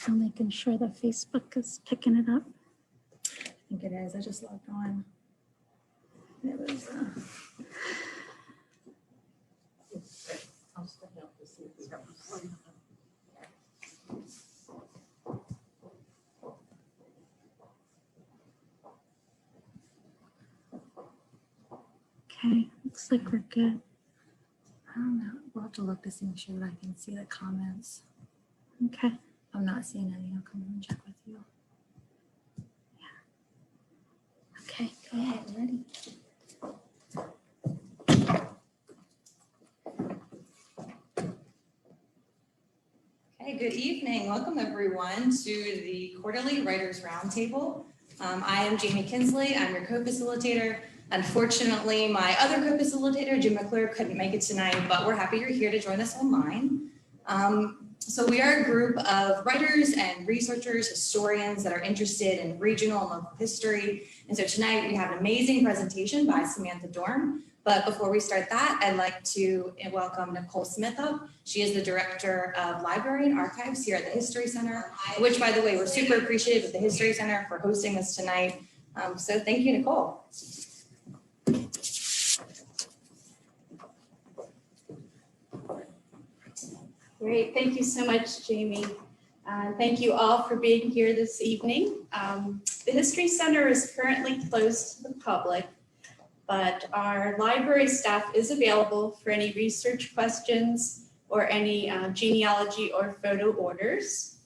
I'm making sure that Facebook is picking it up. I think it is. I just logged on. It was. Okay, looks like we're good. I don't know. We'll have to look to see, make sure that I can see the comments. Okay. I'm not seeing any. I'll come and check with you. Okay, go ahead. Ready? Okay, good evening. Welcome everyone to the quarterly Writers Roundtable. I am Jamie Kinsley. I'm your co-facilitator. Unfortunately, my other co-facilitator, Jim McClure, couldn't make it tonight, but we're happy you're here to join us online. So we are a group of writers and researchers, historians that are interested in regional and local history. And so tonight we have an amazing presentation by Samantha Dorm. But before we start that, I'd like to welcome Nicole Smith up. She is the Director of Library and Archives here at the History Center, which, by the way, we're super appreciative of the History Center for hosting this tonight. So thank you, Nicole. Great, thank you so much, Jamie. Thank you all for being here this evening. The History Center is currently closed to the public, but our library staff is available for any research questions or any genealogy or photo orders.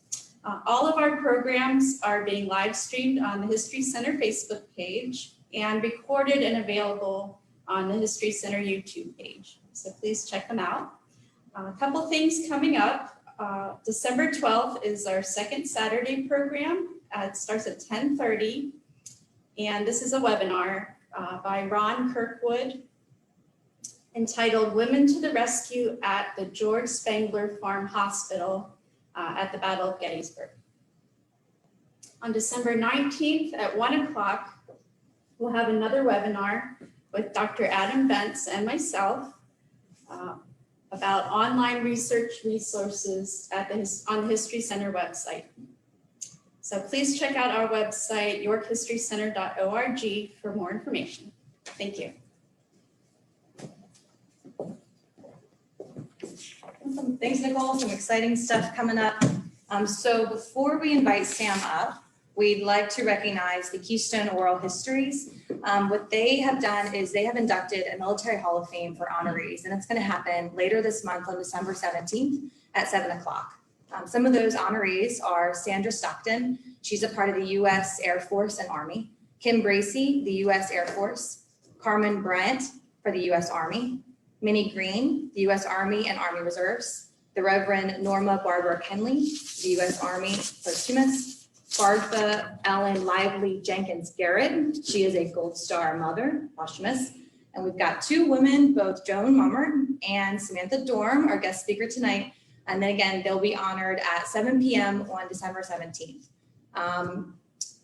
All of our programs are being live streamed on the History Center Facebook page and recorded and available on the History Center YouTube page. So please check them out. A couple things coming up. December 12th is our second Saturday program. It starts at 10:30. And this is a webinar by Ron Kirkwood entitled Women to the Rescue at the George Spangler Farm Hospital at the Battle of Gettysburg. On December 19th at 1 o'clock, we'll have another webinar with Dr. Adam Bentz and myself about online research resources on the History Center website. So please check out our website, yorkhistorycenter.org, for more information. Thank you. Awesome. Thanks, Nicole. Some exciting stuff coming up. So before we invite Sam up, we'd like to recognize the Keystone Oral Histories. What they have done is they have inducted a Military Hall of Fame for honorees, and it's going to happen later this month on December 17th at 7 o'clock. Some of those honorees are Sandra Stockton. She's a part of the U.S. Air Force and Army. Kim Bracey, the U.S. Air Force. Carmen Bryant for the U.S. Army. Minnie Green, the U.S. Army and Army Reserves. The Reverend Norma Barbara Kenley, the U.S. Army posthumous. Bartha Ellen Lively Jenkins Garrett. She is a Gold Star mother, posthumous. And we've got two women, both Joan Mummert and Samantha Dorm, our guest speaker tonight. And then again, they'll be honored at 7 p.m. on December 17th.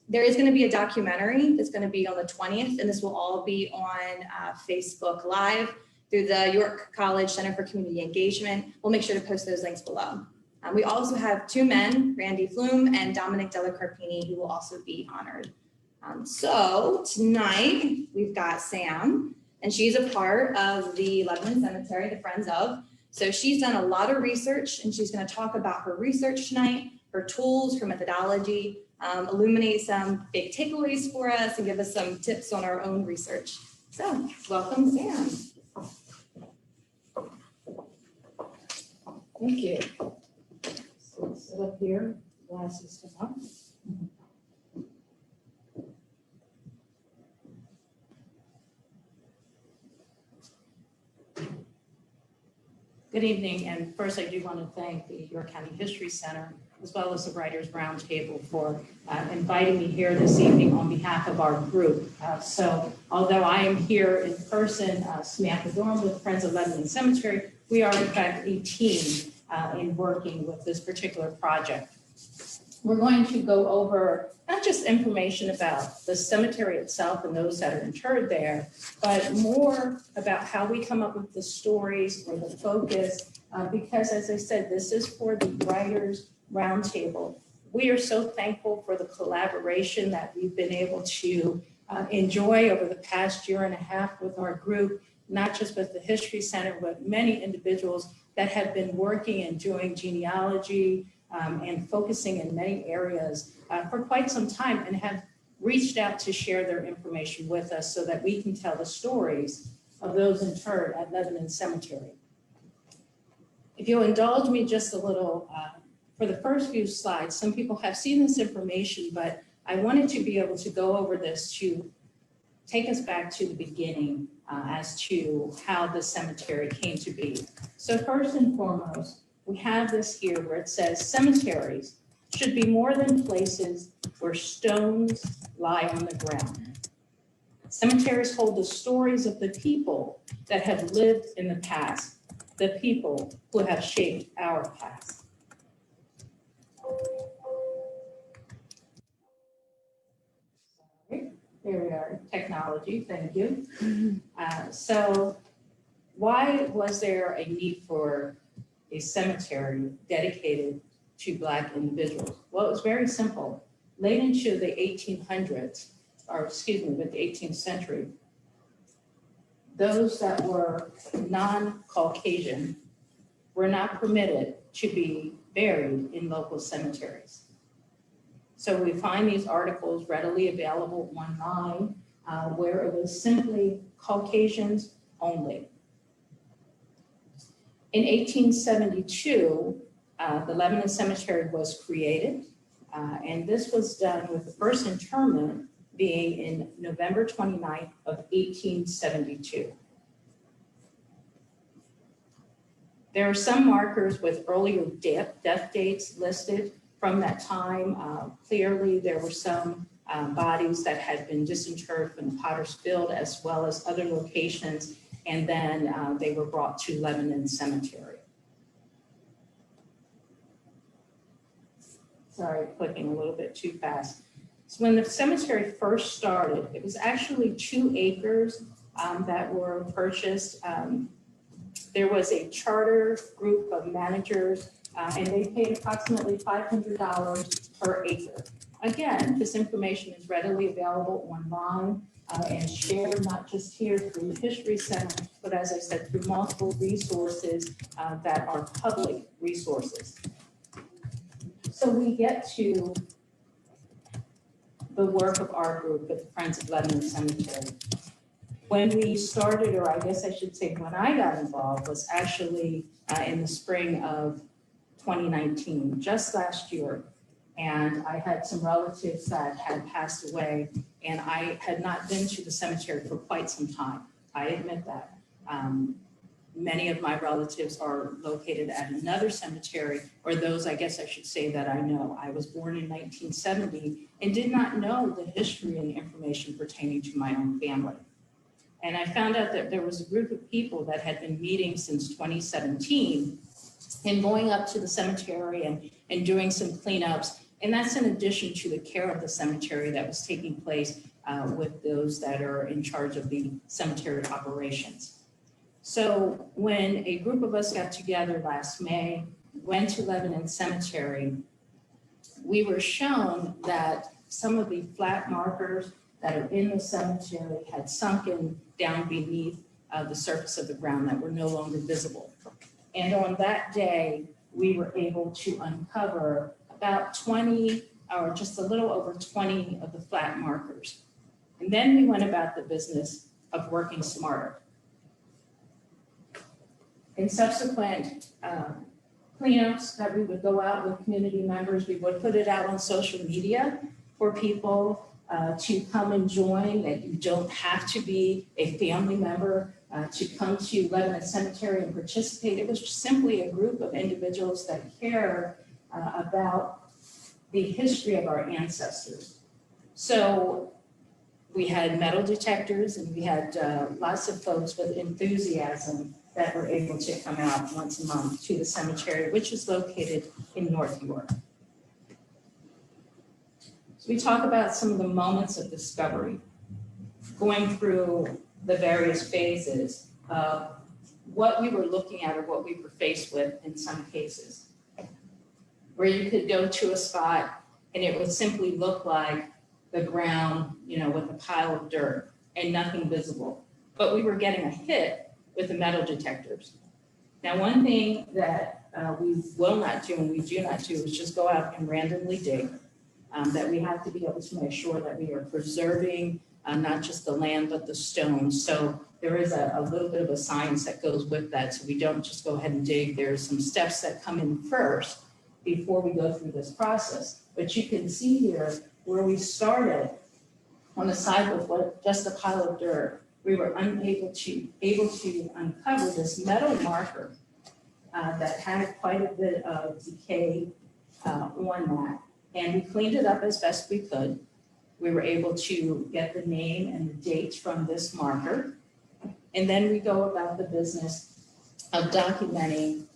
There is going to be a documentary that's going to be on the 20th, and this will all be on Facebook Live through the York College Center for Community Engagement. We'll make sure to post those links below. We also have two men, Randy Flume and Dominic Della Carpini, who will also be honored. So tonight we've got Sam, and she's a part of the Lebanon Cemetery, the Friends of. So she's done a lot of research, and she's going to talk about her research tonight, her tools, her methodology, illuminate some big takeaways for us, and give us some tips on our own research. So welcome, Sam. Thank you. So sit up here, glasses come up. Good evening, and first I do want to thank the York County History Center as well as the Writers Roundtable for inviting me here this evening on behalf of our group. So although I am here in person, Samantha Dorm with Friends of Lebanon Cemetery, we are in fact a team in working with this particular project. We're going to go over not just information about the cemetery itself and those that are interred there, but more about how we come up with the stories or the focus, because as I said, this is for the Writers Roundtable. We are so thankful for the collaboration that we've been able to enjoy over the past year and a half with our group, not just with the History Center, but many individuals that have been working and doing genealogy and focusing in many areas for quite some time, and have reached out to share their information with us so that we can tell the stories of those interred at Lebanon Cemetery. If you'll indulge me just a little, for the first few slides, some people have seen this information, but I wanted to be able to go over this to take us back to the beginning as to how the cemetery came to be. So first and foremost, we have this here where it says cemeteries should be more than places where stones lie on the ground. Cemeteries hold the stories of the people that have lived in the past, the people who have shaped our past. Sorry, there we are, technology, thank you. So why was there a need for a cemetery dedicated to Black individuals? Well, it was very simple. Late into the 1800s, or excuse me, with the 18th century, those that were non-Caucasian were not permitted to be buried in local cemeteries. So we find these articles readily available online where it was simply Caucasians only. In 1872, the Lebanon Cemetery was created, and this was done with the first interment being in November 29th of 1872. There are some markers with earlier death dates listed from that time. Clearly, there were some bodies that had been disinterred from Potter's Field as well as other locations, and then they were brought to Lebanon Cemetery. Sorry, clicking a little bit too fast. So when the cemetery first started, it was actually 2 acres that were purchased. There was a charter group of managers, and they paid approximately $500 per acre. Again, this information is readily available online and shared not just here through the History Center, but as I said, through multiple resources that are public resources. So we get to the work of our group at the Friends of Lebanon Cemetery. When we started, or I guess I should say when I got involved, was actually in the spring of 2019, just last year. And I had some relatives that had passed away, and I had not been to the cemetery for quite some time. I admit that. Many of my relatives are located at another cemetery, or those, I guess I should say, that I know. I was born in 1970 and did not know the history and information pertaining to my own family. And I found out that there was a group of people that had been meeting since 2017 and going up to the cemetery and doing some cleanups. And that's in addition to the care of the cemetery that was taking place with those that are in charge of the cemetery operations. So when a group of us got together last May, went to Lebanon Cemetery, we were shown that some of the flat markers that are in the cemetery had sunken down beneath the surface of the ground that were no longer visible. And on that day, we were able to uncover about 20, or just a little over 20 of the flat markers. And then we went about the business of working smarter. In subsequent cleanups that we would go out with community members, we would put it out on social media for people to come and join, that you don't have to be a family member to come to Lebanon Cemetery and participate. It was just simply a group of individuals that care about the history of our ancestors. So we had metal detectors, and we had lots of folks with enthusiasm that were able to come out once a month to the cemetery, which is located in North York. So we talk about some of the moments of discovery, going through the various phases of what we were looking at or what we were faced with in some cases, where you could go to a spot and it would simply look like the ground, with a pile of dirt and nothing visible. But we were getting a hit with the metal detectors. Now, one thing that we will not do and we do not do is just go out and randomly dig. That we have to be able to make sure that we are preserving not just the land, but the stones. So there is a little bit of a science that goes with that. So we don't just go ahead and dig. There's some steps that come in first before we go through this process. But you can see here where we started on the side with just a pile of dirt. We were able to uncover this metal marker that had quite a bit of decay on that. And we cleaned it up as best we could. We were able to get the name and the dates from this marker. And then we go about the business of documenting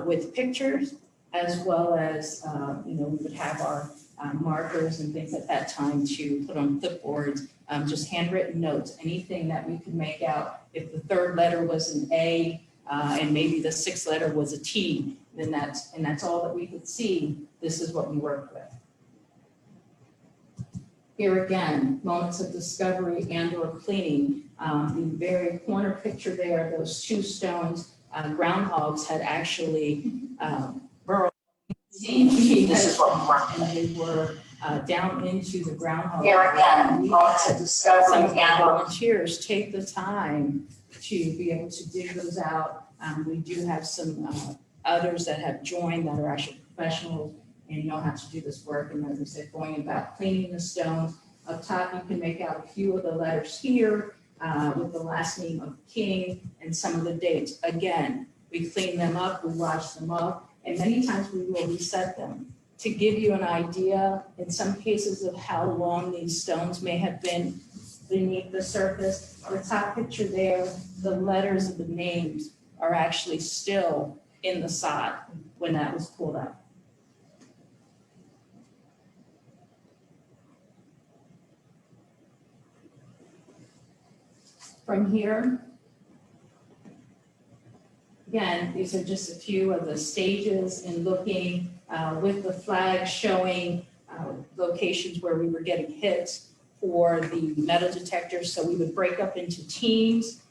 with pictures, as well as, we would have our markers and things at that time to put on clipboards, just handwritten notes, anything that we could make out. If the third letter was an A and maybe the sixth letter was a T, then that's all that we could see. This is what we worked with. Here again, moments of discovery and or cleaning. The very corner picture there, those two stones, groundhogs had actually burrowed. This is what we worked with. And they were down into the groundhog. Here again, moments of discovery. Some of our volunteers take the time to be able to dig those out. We do have some others that have joined that are actually professionals and know how to do this work. And as I said, going about cleaning the stones. Up top, you can make out a few of the letters here with the last name of King and some of the dates. Again, we clean them up, we wash them up, and many times we will reset them to give you an idea in some cases of how long these stones may have been beneath the surface. The top picture there, the letters of the names are actually still in the sod when that was pulled up. From here, again, these are just a few of the stages in looking with the flag showing locations where we were getting hits for the metal detectors. So we would break up into teams.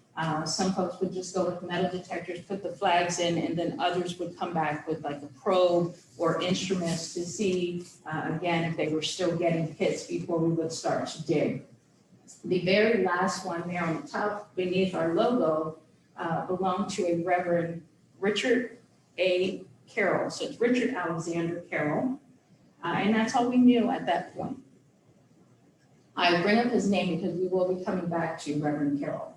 Some folks would just go with metal detectors, put the flags in, and then others would come back with like a probe or instruments to see, again, if they were still getting hits before we would start to dig. The very last one there on the top beneath our logo belonged to a Reverend Richard A. Carroll. So it's Richard Alexander Carroll. And that's all we knew at that point. I bring up his name because we will be coming back to Reverend Carroll.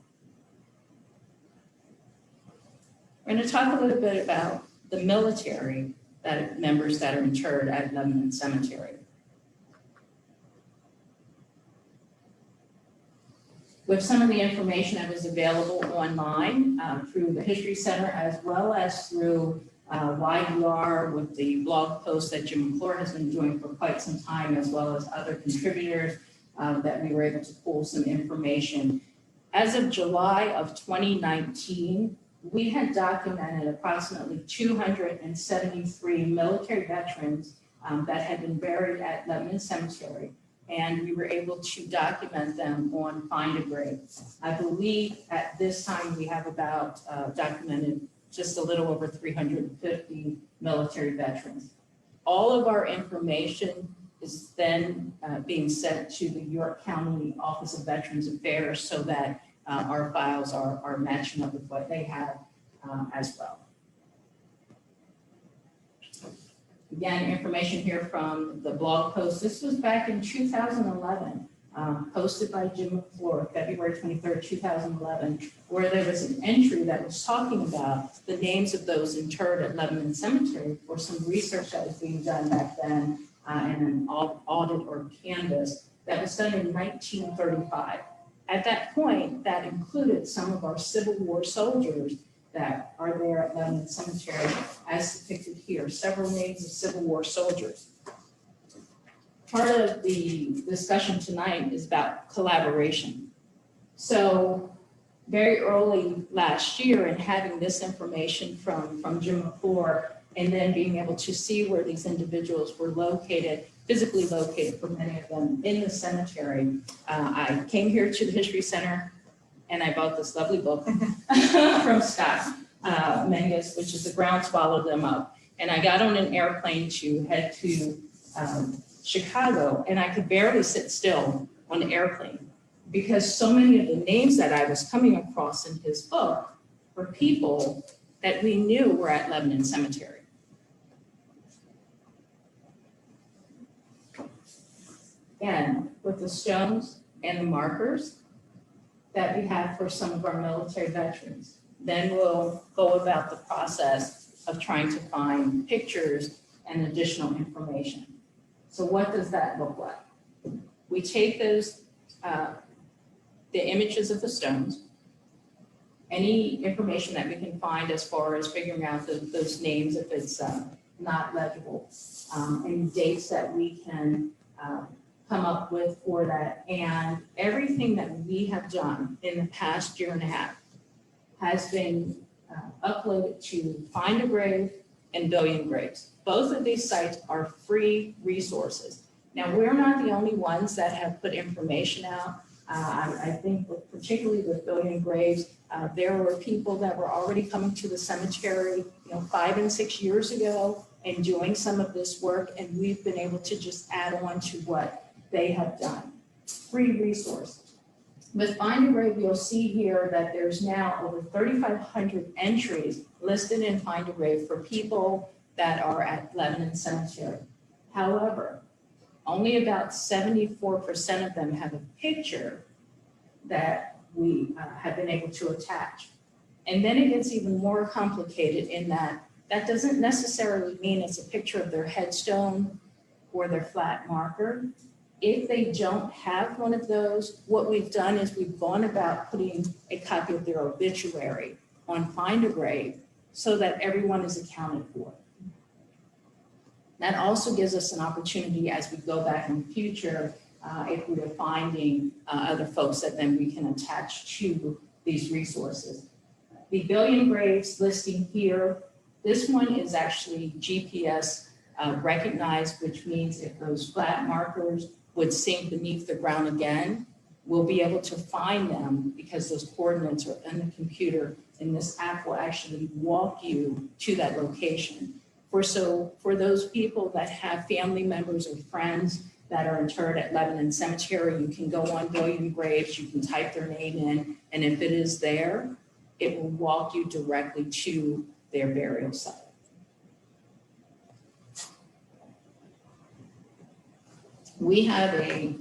We're going to talk a little bit about the military members that are interred at Lebanon Cemetery. With some of the information that was available online through the History Center, as well as through YDR with the blog post that Jim McClure has been doing for quite some time, as well as other contributors that we were able to pull some information. As of July of 2019, we had documented approximately 273 military veterans that had been buried at Lebanon Cemetery. And we were able to document them on Find a Grave. I believe at this time we have about documented just a little over 350 military veterans. All of our information is then being sent to the York County Office of Veterans Affairs so that our files are matching up with what they have as well. Again, information here from the blog post. This was back in 2011, posted by Jim McClure, February 23rd, 2011, where there was an entry that was talking about the names of those interred at Lebanon Cemetery for some research that was being done back then and an audit or canvas that was done in 1935. At that point, that included some of our Civil War soldiers that are there at Lebanon Cemetery, as depicted here, several names of Civil War soldiers. Part of the discussion tonight is about collaboration. So very early last year, and having this information from Jim McClure, and then being able to see where these individuals were located, physically located for many of them in the cemetery. I came here to the History Center and I bought this lovely book from Scott Menges, which is The Ground Swallowed Them Up. And I got on an airplane to head to Chicago, and I could barely sit still on the airplane because so many of the names that I was coming across in his book were people that we knew were at Lebanon Cemetery. Again, with the stones and the markers that we have for some of our military veterans, then we'll go about the process of trying to find pictures and additional information. So what does that look like? We take those, the images of the stones, any information that we can find as far as figuring out those names if it's not legible, any dates that we can come up with for that. And everything that we have done in the past year and a half has been uploaded to Find a Grave and Billion Graves. Both of these sites are free resources. Now, we're not the only ones that have put information out. I think particularly with Billion Graves, there were people that were already coming to the cemetery, 5 and 6 years ago and doing some of this work, and we've been able to just add on to what they have done. Free resource. With Find a Grave, you'll see here that there's now over 3,500 entries listed in Find a Grave for people that are at Lebanon Cemetery. However, only about 74% of them have a picture that we have been able to attach. And then it gets even more complicated in that that doesn't necessarily mean it's a picture of their headstone or their flat marker. If they don't have one of those, what we've done is we've gone about putting a copy of their obituary on Find a Grave so that everyone is accounted for. That also gives us an opportunity as we go back in the future, if we are finding other folks that then we can attach to these resources. The Billion Graves listing here, this one is actually GPS recognized, which means if those flat markers would sink beneath the ground again, we'll be able to find them because those coordinates are in the computer, and this app will actually walk you to that location. For those people that have family members or friends that are interred at Lebanon Cemetery, you can go on Billion Graves, you can type their name in, and if it is there, it will walk you directly to their burial site. We have a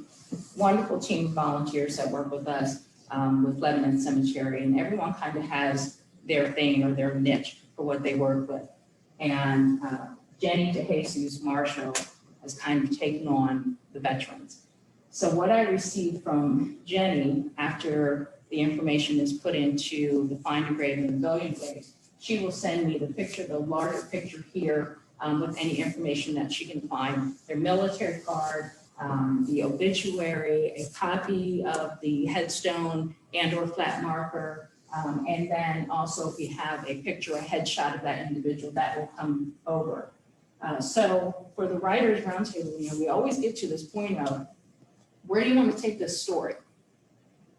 wonderful team of volunteers that work with us with Lebanon Cemetery, and everyone kind of has their thing or their niche for what they work with. And Jenny DeJesus Marshall has kind of taken on the veterans. So what I received from Jenny after the information is put into the Find a Grave and the Billion Graves, she will send me the picture, the larger picture here with any information that she can find, their military card, the obituary, a copy of the headstone and or flat marker, and then also if we have a picture, a headshot of that individual, that will come over. So for the Writers Roundtable, we always get to this point of where do you want to take this story?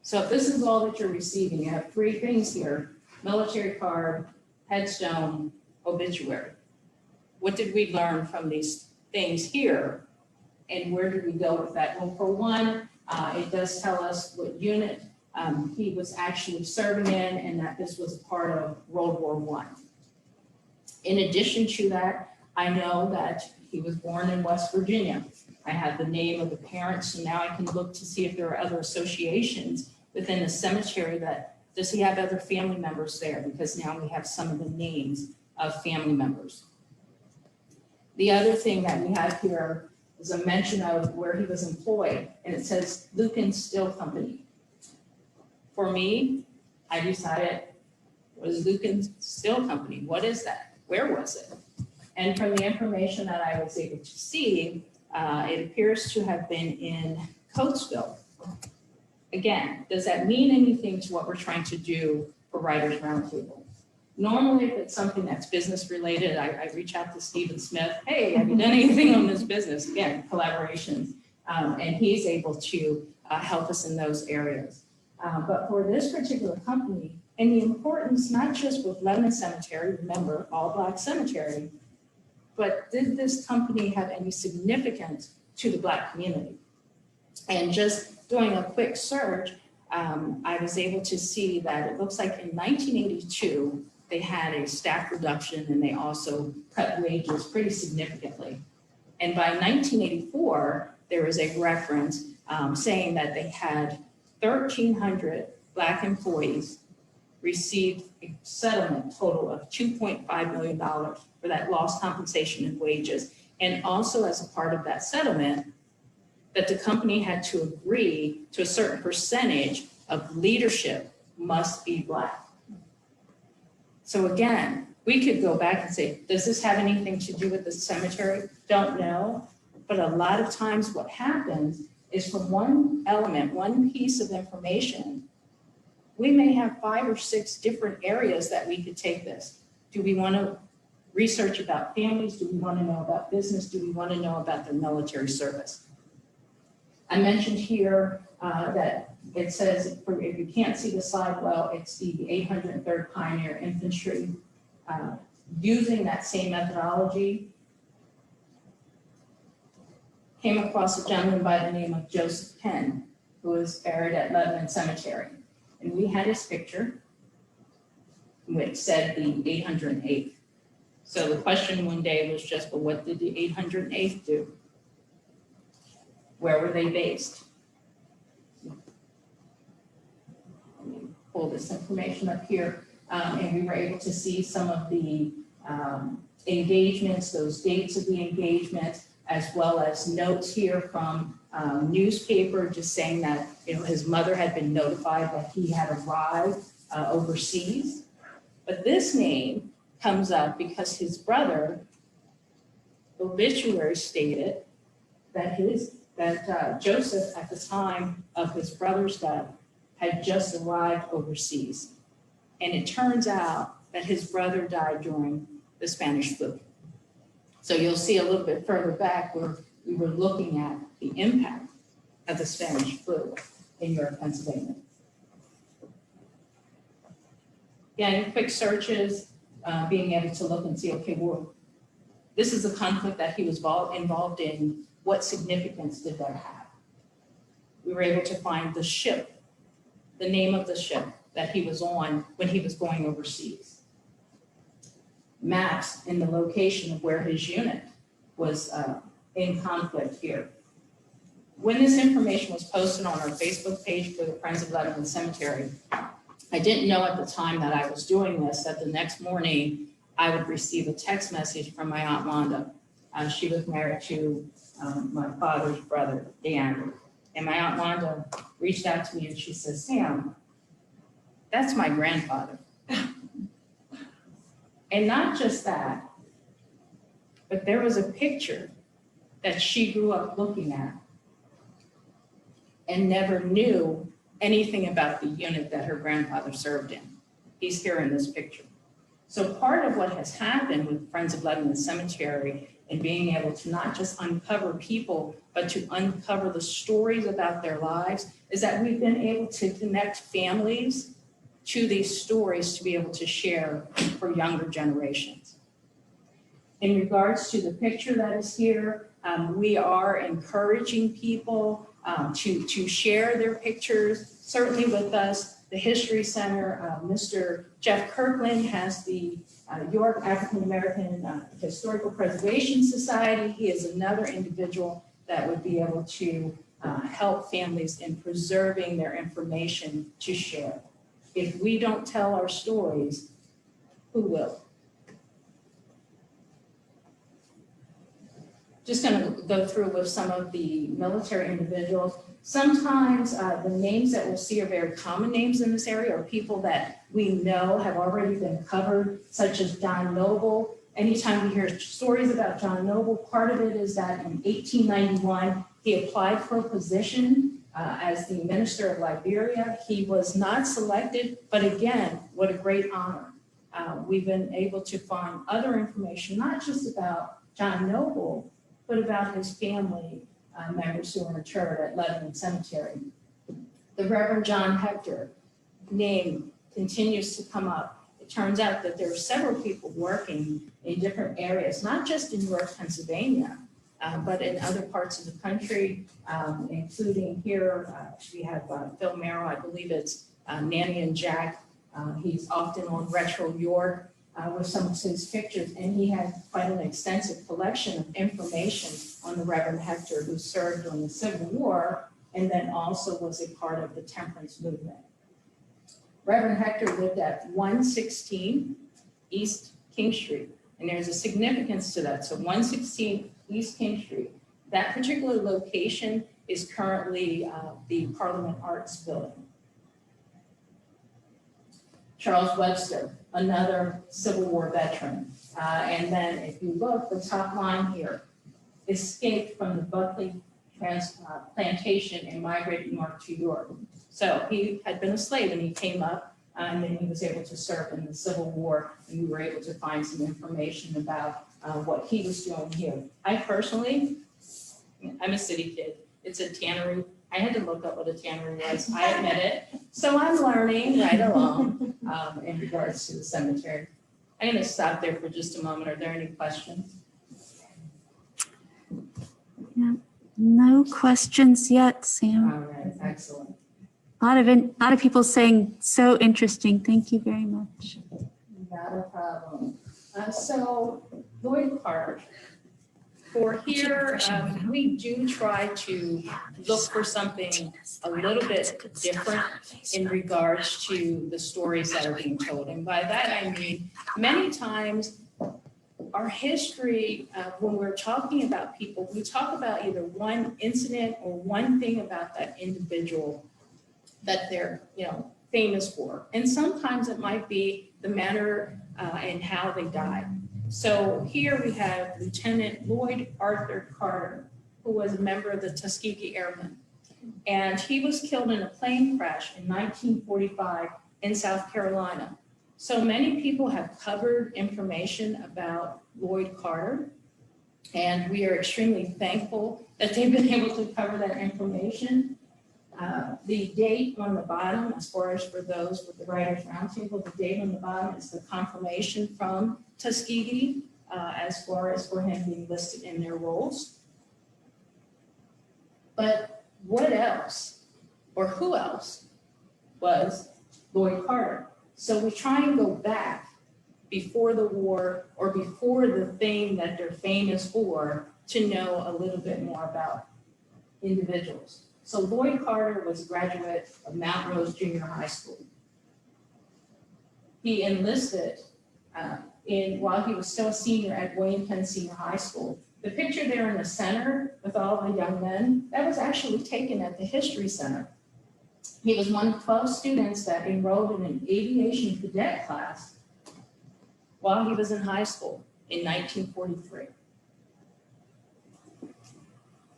So if this is all that you're receiving, you have 3 things here: military card, headstone, obituary. What did we learn from these things here? And where did we go with that? Well, for one, it does tell us what unit he was actually serving in, and that this was a part of World War I. In addition to that, I know that he was born in West Virginia. I have the name of the parents, so now I can look to see if there are other associations within the cemetery that, does he have other family members there? Because now we have some of the names of family members. The other thing that we have here is a mention of where he was employed, and it says Lucan Steel Company. For me, I decided, what is Lucan Steel Company? What is that? Where was it? And from the information that I was able to see, it appears to have been in Coatesville. Again, does that mean anything to what we're trying to do for Writers Roundtable? Normally, if it's something that's business related, I reach out to Stephen Smith. Hey, have you done anything on this business? Again, collaborations. And he's able to help us in those areas. But for this particular company, and the importance, not just with Lebanon Cemetery, remember, all Black cemetery, but did this company have any significance to the Black community? And just doing a quick search, I was able to see that it looks like in 1982, they had a staff reduction and they also cut wages pretty significantly. And by 1984, there was a reference saying that they had 1,300 Black employees received a settlement total of $2.5 million for that lost compensation and wages. And also as a part of that settlement, that the company had to agree to a certain percentage of leadership must be Black. So again, we could go back and say, does this have anything to do with the cemetery? Don't know. But a lot of times what happens is from one element, one piece of information, we may have 5 or 6 different areas that we could take this. Do we want to research about families? Do we want to know about business? Do we want to know about their military service? I mentioned here that it says, if you can't see the slide well, it's the 803rd Pioneer Infantry. Using that same methodology, came across a gentleman by the name of Joseph Penn, who was buried at Lebanon Cemetery. And we had his picture, which said the 808th. So the question one day was just, well, what did the 808th do? Where were they based? Let me pull this information up here. And we were able to see some of the engagements, those dates of the engagement, as well as notes here from newspaper just saying that his mother had been notified that he had arrived overseas. But this name comes up because his brother, obituary stated that Joseph, at the time of his brother's death, had just arrived overseas. And it turns out that his brother died during the Spanish flu. So you'll see a little bit further back where we were looking at the impact of the Spanish flu in York, Pennsylvania. Again, quick searches, being able to look and see, okay, well, this is a conflict that he was involved in. What significance did that have? We were able to find the ship, the name of the ship that he was on when he was going overseas. Maps in the location of where his unit was in conflict here. When this information was posted on our Facebook page for the Friends of Lebanon Cemetery, I didn't know at the time that I was doing this, that the next morning I would receive a text message from my Aunt Wanda. She was married to my father's brother, Dan. And my Aunt Wanda reached out to me and she says, Sam, that's my grandfather. And not just that, but there was a picture that she grew up looking at and never knew anything about the unit that her grandfather served in. He's here in this picture. So part of what has happened with Friends of Lebanon Cemetery and being able to not just uncover people, but to uncover the stories about their lives is that we've been able to connect families to these stories to be able to share for younger generations. In regards to the picture that is here, we are encouraging people to share their pictures, certainly with us. The History Center, Mr. Jeff Kirkland has the York African American Historical Preservation Society. He is another individual that would be able to help families in preserving their information to share. If we don't tell our stories, who will? Just going to go through with some of the military individuals. Sometimes the names that we'll see are very common names in this area, or people that we know have already been covered, such as John Noble. Anytime we hear stories about John Noble, part of it is that in 1891, he applied for a position as the Minister of Liberia. He was not selected, but again, what a great honor. we've been able to find other information, not just about John Noble, but about his family members who are interred at Lebanon Cemetery. The Reverend John Hector name continues to come up. It turns out that there are several people working in different areas, not just in York, Pennsylvania, but in other parts of the country, including here. We have Phil Merrill, I believe it's Nanny and Jack. He's often on Retro York with some of his pictures, and he had quite an extensive collection of information on the Reverend Hector, who served on the Civil War and then also was a part of the temperance movement. Reverend Hector lived at 116 East King Street, and there's a significance to that. So 116 East King Street, that particular location is currently the Parliament Arts Building. Charles Webster, another Civil War veteran. And then if you look, the top line here, escaped from the Buckley plantation and migrated north to York. So he had been a slave and he came up and then he was able to serve in the Civil War, and we were able to find some information about what he was doing here. I personally, I'm a city kid. It's a tannery. I had to look up what a tannery was, I admit it. So I'm learning right along in regards to the cemetery. I'm going to stop there for just a moment. Are there any questions? Yeah. No questions yet, Sam. All right, excellent. A lot of people saying so interesting. Thank you very much. Not a problem. So Lloyd Park, for here, we do try to look for something a little bit different in regards to the stories that are being told. And by that, I mean, many times our history, when we're talking about people, we talk about either one incident or one thing about that individual that they're, famous for. And sometimes it might be the manner and how they died. So here we have Lieutenant Lloyd Arthur Carter, who was a member of the Tuskegee Airmen. And he was killed in a plane crash in 1945 in South Carolina. So many people have covered information about Lloyd Carter, and we are extremely thankful that they've been able to cover that information. The date on the bottom, as far as for those with the Writers' Roundtable, the date on the bottom is the confirmation from Tuskegee as far as for him being listed in their rolls. But what else, or who else, was Lloyd Carter? So we try and go back before the war or before the thing that they're famous for to know a little bit more about individuals. So Lloyd Carter was a graduate of Mount Rose Junior High School. He enlisted while he was still a senior at William Penn Senior High School. The picture there in the center with all the young men, that was actually taken at the History Center. He was one of 12 students that enrolled in an aviation cadet class while he was in high school in 1943.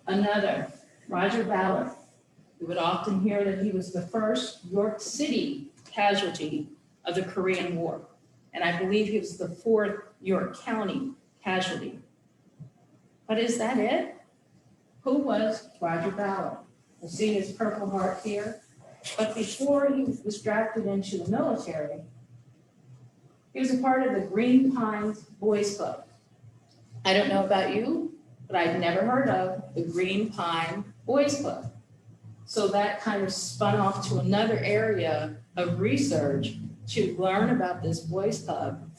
Another, Roger Ballard. We would often hear that he was the first York City casualty of the Korean War. And I believe he was the fourth York County casualty. But is that it? Who was Roger Ballard? We'll see his Purple Heart here. But before he was drafted into the military, he was a part of the Green Pines Boys Club. I don't know about you, but I'd never heard of the Green Pine Boys Club. So that kind of spun off to another area of research to learn about this boys club,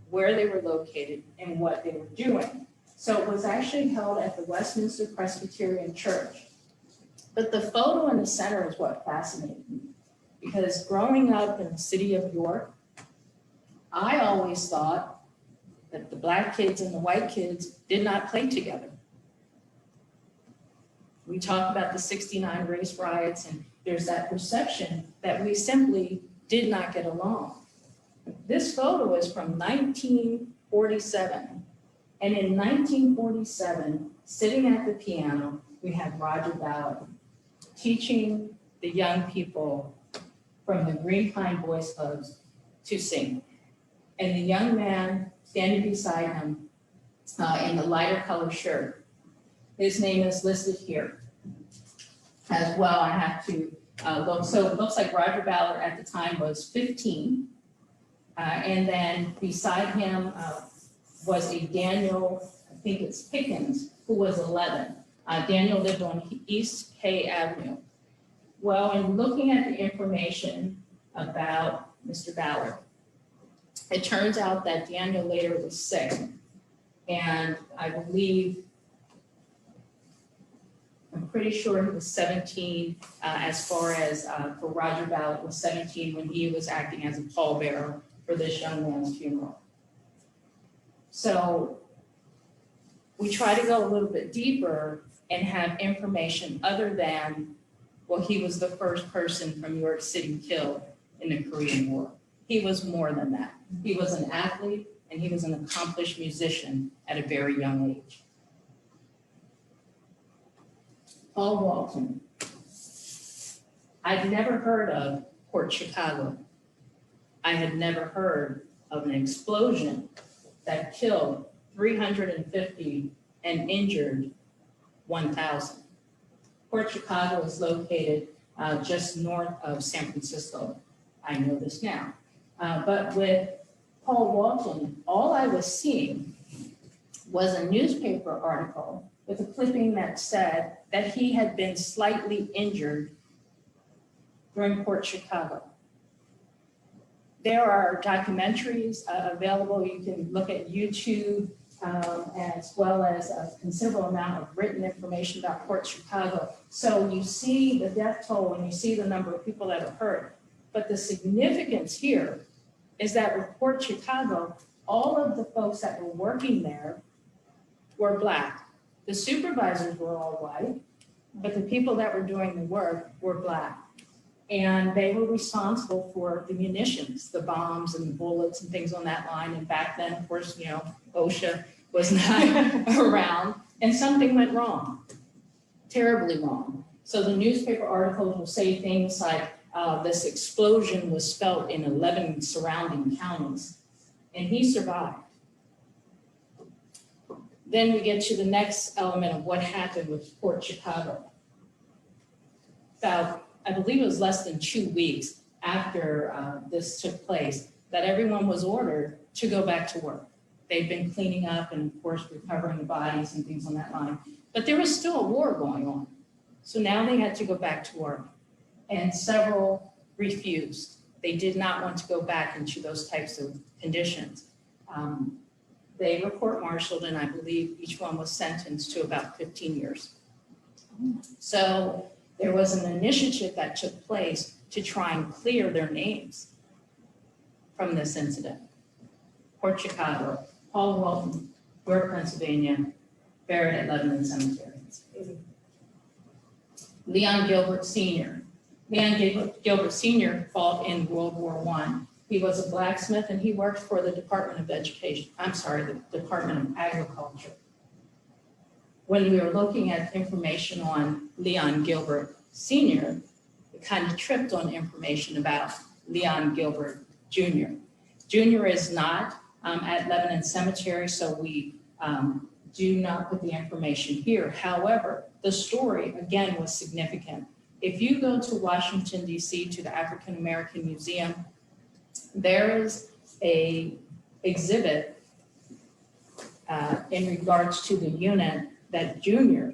where they were located and what they were doing. So it was actually held at the Westminster Presbyterian Church. But the photo in the center is what fascinated me, because growing up in the city of York, I always thought that the black kids and the white kids did not play together. We talk about the '69 race riots, and there's that perception that we simply did not get along. This photo is from 1947. And in 1947, sitting at the piano, we had Roger Ballard teaching the young people from the Green Pine Boys Clubs to sing. And the young man standing beside him in the lighter color shirt, his name is listed here as well. I have to look. So it looks like Roger Ballard at the time was 15. And then beside him was a Daniel, I think it's Pickens, who was 11. Daniel lived on East K Avenue. Well, in looking at the information about Mr. Ballard, it turns out that Daniel later was sick. And I believe, I'm pretty sure he was 17 as far as for Roger Ballard was 17 when he was acting as a pallbearer for this young man's funeral. So we try to go a little bit deeper and have information other than, well, he was the first person from New York City killed in the Korean War. He was more than that. He was an athlete and he was an accomplished musician at a very young age. Paul Walton. I'd never heard of Port Chicago. I had never heard of an explosion that killed 350 and injured 1,000. Port Chicago is located just north of San Francisco. I know this now. But with Paul Walton, all I was seeing was a newspaper article with a clipping that said that he had been slightly injured during Port Chicago. There are documentaries available. You can look at YouTube as well as a considerable amount of written information about Port Chicago. So you see the death toll and you see the number of people that are hurt. But the significance here is that with Port Chicago, all of the folks that were working there were Black. The supervisors were all white, but the people that were doing the work were Black. And they were responsible for the munitions, the bombs and the bullets and things on that line. And back then, of course, you know, OSHA was not around and something went wrong, terribly wrong. So the newspaper articles will say things like, this explosion was felt in 11 surrounding counties, and he survived. Then we get to the next element of what happened with Port Chicago. About, I believe it was less than 2 weeks after this took place, that everyone was ordered to go back to work. They'd been cleaning up and of course recovering the bodies and things on that line, but there was still a war going on. So now they had to go back to work, and several refused. They did not want to go back into those types of conditions. They were court-martialed, and I believe each one was sentenced to about 15 years. So there was an initiative that took place to try and clear their names from this incident. Port Chicago, Paul Walton, York, Pennsylvania, buried at Lebanon Cemetery. Leon Gilbert Sr. Leon Gilbert Sr. fought in World War I. He was a blacksmith and he worked for the Department of Education. I'm sorry, the Department of Agriculture. When we were looking at information on Leon Gilbert Sr., we kind of tripped on information about Leon Gilbert Jr. Jr. is not at Lebanon Cemetery, so we do not put the information here. However, the story, again, was significant. If you go to Washington, D.C., to the African American Museum, there is a exhibit in regards to the unit that Junior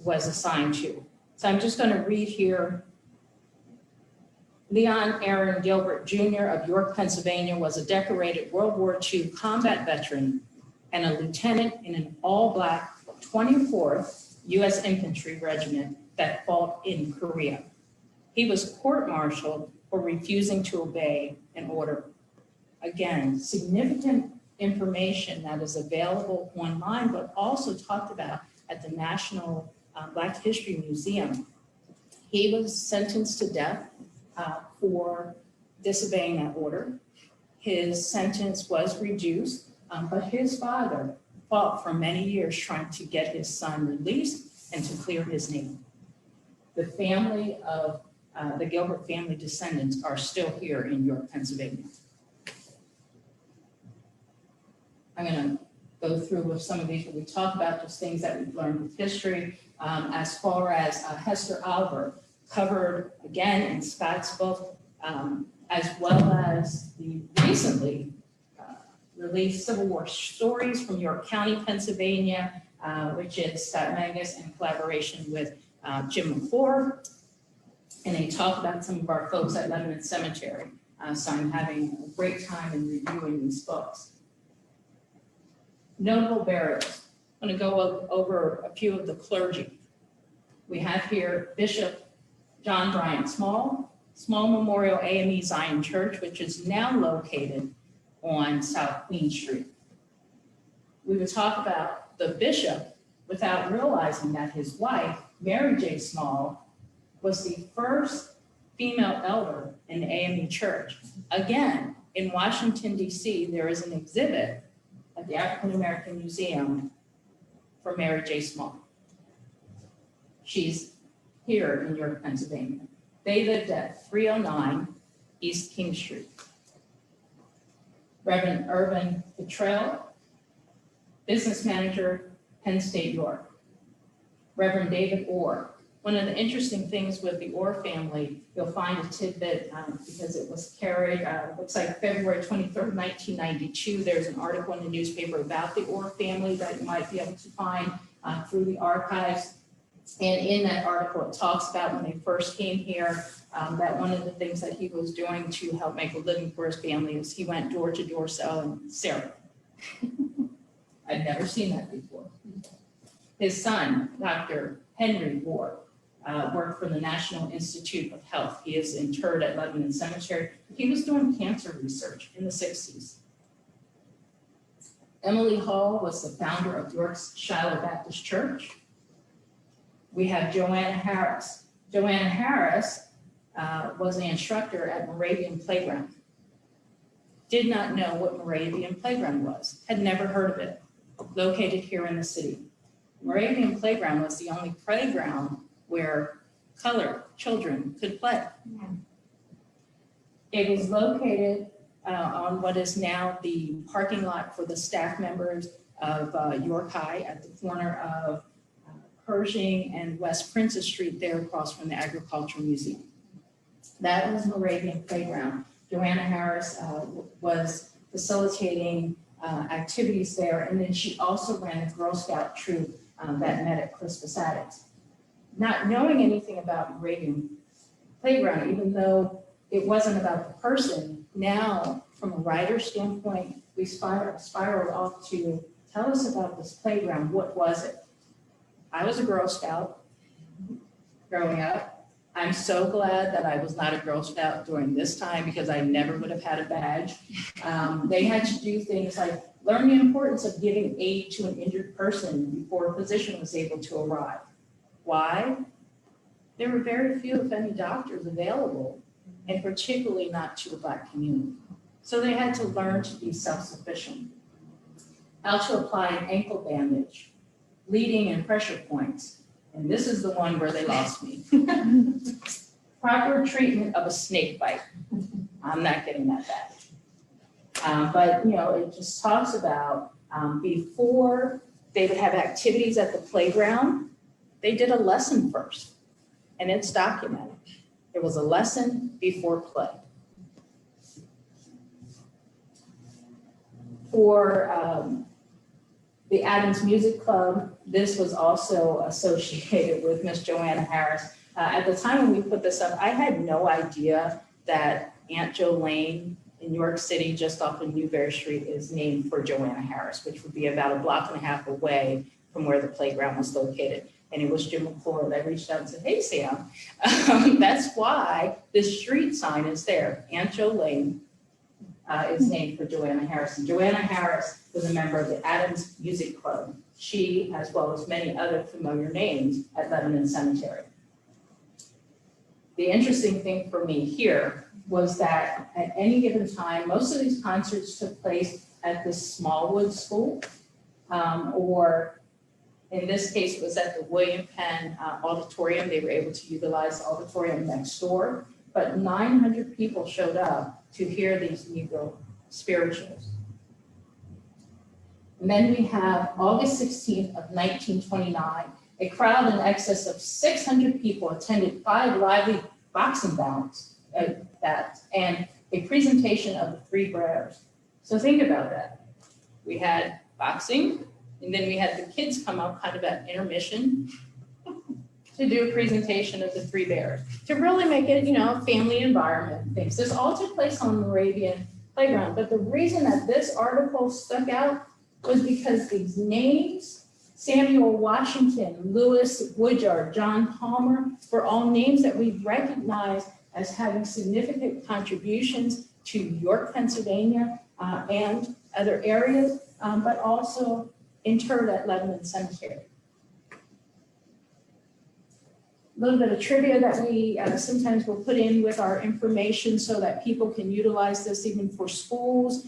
was assigned to. So I'm just going to read here. Leon Aaron Gilbert Jr. of York, Pennsylvania was a decorated World War II combat veteran and a lieutenant in an all-Black 24th U.S. Infantry Regiment that fought in Korea. He was court-martialed for refusing to obey an order. Again, significant information that is available online, but also talked about at the National Black History Museum. He was sentenced to death for disobeying that order. His sentence was reduced, but his father fought for many years trying to get his son released and to clear his name. The family of the Gilbert family descendants are still here in York, Pennsylvania. I'm going to go through with some of these, but we talk about just things that we've learned with history. As far as Hester Albert covered again in Scott's book, as well as the recently released Civil War Stories from York County, Pennsylvania, which is Scott Mangus in collaboration with Jim McClure. And they talk about some of our folks at Lebanon Cemetery. So I'm having a great time in reviewing these books. Notable burials. I'm going to go over a few of the clergy. We have here Bishop John Bryant Small Memorial AME Zion Church, which is now located on South Queen Street. We would talk about the bishop without realizing that his wife, Mary J. Small, was the first female elder in the AME Church. Again, in Washington, D.C., there is an exhibit at the African American Museum for Mary J. Small. She's here in York, Pennsylvania. They lived at 309 East King Street. Reverend Irvin Petrell, business manager, Penn State, York. Reverend David Orr. One of the interesting things with the Orr family, you'll find a tidbit because it was carried, looks like February 23rd, 1992. There's an article in the newspaper about the Orr family that you might be able to find through the archives. And in that article, it talks about when they first came here, that one of the things that he was doing to help make a living for his family is he went door to door selling syrup. I'd never seen that before. His son, Dr. Henry Ward, worked for the National Institute of Health. He is interred at Lebanon Cemetery. He was doing cancer research in the 60s. Emily Hall was the founder of York's Shiloh Baptist Church. We have Joanna Harris. Joanna Harris was an instructor at Moravian Playground. Did not know what Moravian Playground was, had never heard of it, located here in the city. Moravian Playground was the only playground where colored children could play. It was located on what is now the parking lot for the staff members of York High at the corner of Pershing and West Princess Street there across from the Agricultural Museum. That was Moravian Playground. Joanna Harris was facilitating activities there, and then she also ran a Girl Scout troop that met at Crispus Attucks. Not knowing anything about Moravian Playground, even though it wasn't about the person, now from a writer standpoint, we spiraled off to tell us about this playground. What was it? I was a Girl Scout growing up. I'm so glad that I was not a Girl Scout during this time because I never would have had a badge. They had to do things like learn the importance of giving aid to an injured person before a physician was able to arrive. Why? There were very few, if any, doctors available, and particularly not to the Black community. So they had to learn to be self-sufficient. How to apply an ankle bandage, bleeding and pressure points. And this is the one where they lost me. Proper treatment of a snake bite. I'm not getting that badge. But, you know, it just talks about before they would have activities at the playground, they did a lesson first, and it's documented. There was a lesson before play. For the Adams Music Club, this was also associated with Miss Joanna Harris. At the time when we put this up, I had no idea that Aunt Jo Lane in New York City, just off of Newberry Street, is named for Joanna Harris, which would be about a block and a half away from where the playground was located. And it was Jim McClure that reached out and said, hey, Sam, that's why this street sign is there. Aunt Jo Lane is named for Joanna Harris. And Joanna Harris was a member of the Adams Music Club. She, as well as many other familiar names at Lebanon Cemetery. The interesting thing for me here was that at any given time, most of these concerts took place at the Smallwood School, or in this case, it was at the William Penn Auditorium. They were able to utilize the auditorium next door, but 900 people showed up to hear these Negro spirituals. And then we have August 16th of 1929, a crowd in excess of 600 people attended 5 lively boxing bouts and a presentation of the 3 bears. So think about that. We had boxing, and then we had the kids come out kind of at intermission to do a presentation of the 3 bears, to really make it, a family environment things. This all took place on the Moravian playground, but the reason that this article stuck out was because these names, Samuel Washington, Lewis Woodyard, John Palmer, were all names that we recognize as having significant contributions to York, Pennsylvania, and other areas, but also interred at Lebanon Cemetery. A little bit of trivia that we sometimes will put in with our information so that people can utilize this even for schools,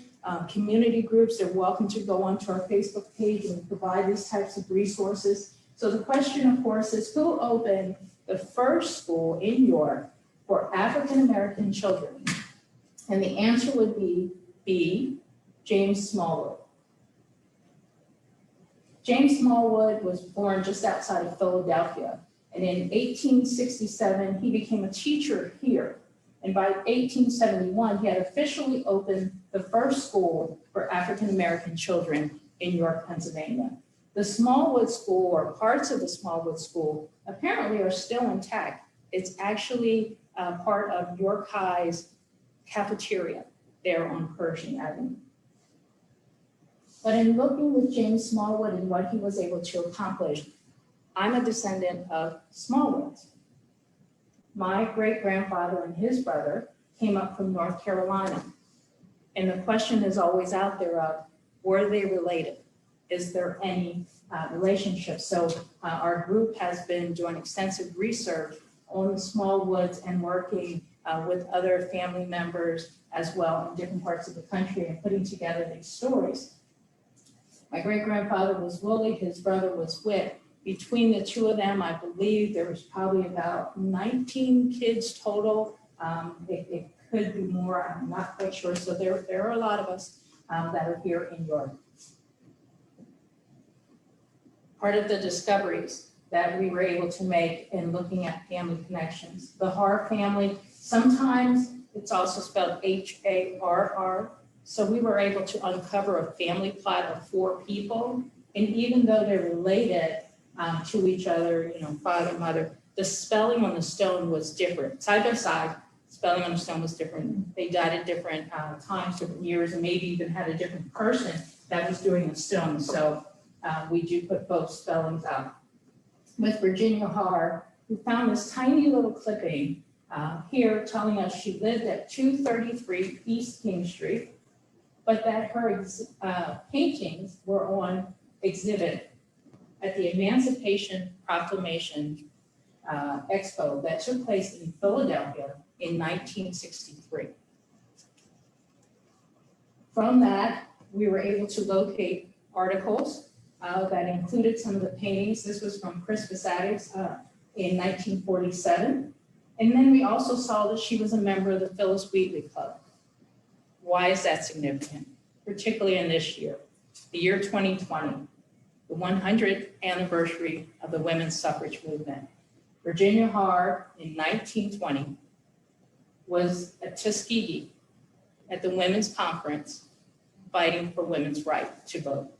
community groups. They're welcome to go onto our Facebook page and provide these types of resources. So the question, of course, is who opened the first school in York for African-American children? And the answer would be B, James Smallwood. James Smallwood was born just outside of Philadelphia. And in 1867, he became a teacher here. And by 1871, he had officially opened the first school for African-American children in York, Pennsylvania. The Smallwood School, or parts of the Smallwood School, apparently are still intact. It's actually part of York High's cafeteria there on Pershing Avenue. But in looking with James Smallwood and what he was able to accomplish, I'm a descendant of Smallwoods. My great-grandfather and his brother came up from North Carolina. And the question is always out there of, were they related? Is there any relationship? So our group has been doing extensive research on the Smallwoods and working with other family members as well in different parts of the country and putting together these stories. My great-grandfather was Willie, his brother was Whit. Between the two of them, I believe there was probably about 19 kids total. It could be more, I'm not quite sure. So there are a lot of us that are here in York. Part of the discoveries that we were able to make in looking at family connections. The Har family, sometimes it's also spelled H-A-R-R. So we were able to uncover a family plot of 4 people. And even though they're related to each other, father, mother, the spelling on the stone was different. Side by side, spelling on the stone was different. They died at different times, different years, and maybe even had a different person that was doing the stone. So we do put both spellings out. With Virginia Har, we found this tiny little clipping here telling us she lived at 233 East King Street, but that her paintings were on exhibit at the Emancipation Proclamation Expo that took place in Philadelphia in 1963. From that, we were able to locate articles that included some of the paintings. This was from Crispus Attucks in 1947. And then we also saw that she was a member of the Phyllis Wheatley Club. Why is that significant? Particularly in this year, the year 2020, the 100th anniversary of the women's suffrage movement. Virginia Har in 1920 was at Tuskegee at the Women's Conference fighting for women's right to vote.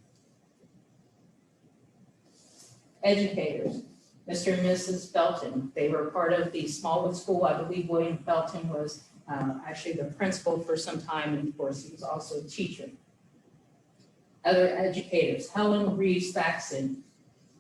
Educators, Mr. and Mrs. Felton, they were part of the Smallwood School. I believe William Felton was actually the principal for some time, and of course, he was also a teacher. Other educators, Helen Reeves Thaxton,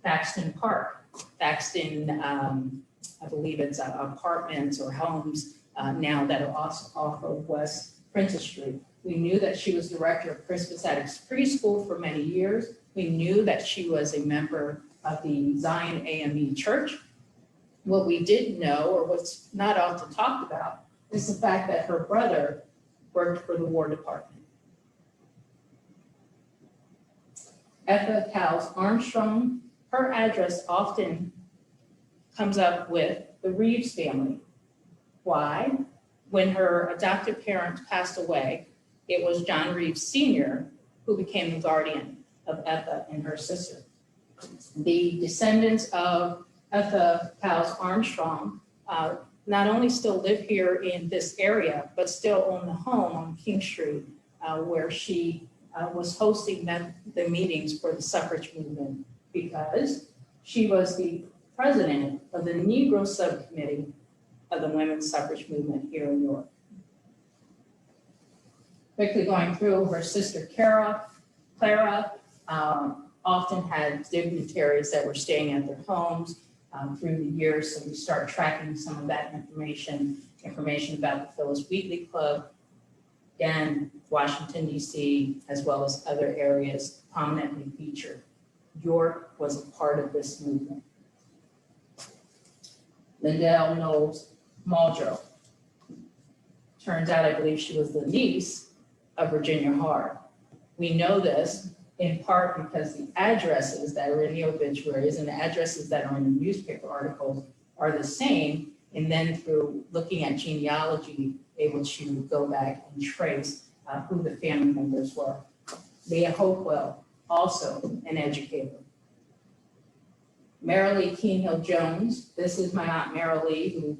Thaxton Park, Thaxton, I believe it's apartments or homes now that are also off of West Princess Street. We knew that she was director of Crispus Attucks Preschool for many years. We knew that she was a member of the Zion AME Church. What we didn't know, or what's not often talked about, is the fact that her brother worked for the War Department. Etha Cowles Armstrong, her address often comes up with the Reeves family. Why? When her adoptive parents passed away, it was John Reeves Sr. who became the guardian. of Etha and her sister. The descendants of Etha Powles Armstrong not only still live here in this area, but still own the home on King Street where she was hosting the meetings for the suffrage movement, because she was the president of the Negro Subcommittee of the Women's Suffrage Movement here in York. Quickly going through, her sister Clara often had dignitaries that were staying at their homes through the years, so we start tracking some of that information about the Phyllis Wheatley Club, again, Washington, D.C., as well as other areas prominently featured. York was a part of this movement. Lindell Knowles Muldrow. Turns out, I believe she was the niece of Virginia Hard. We know this in part because the addresses that are in the obituaries and the addresses that are in the newspaper articles are the same, and then through looking at genealogy, able to go back and trace who the family members were. Leah Hopewell, also an educator. Marilee Keenhill Jones, this is my Aunt Marilee, who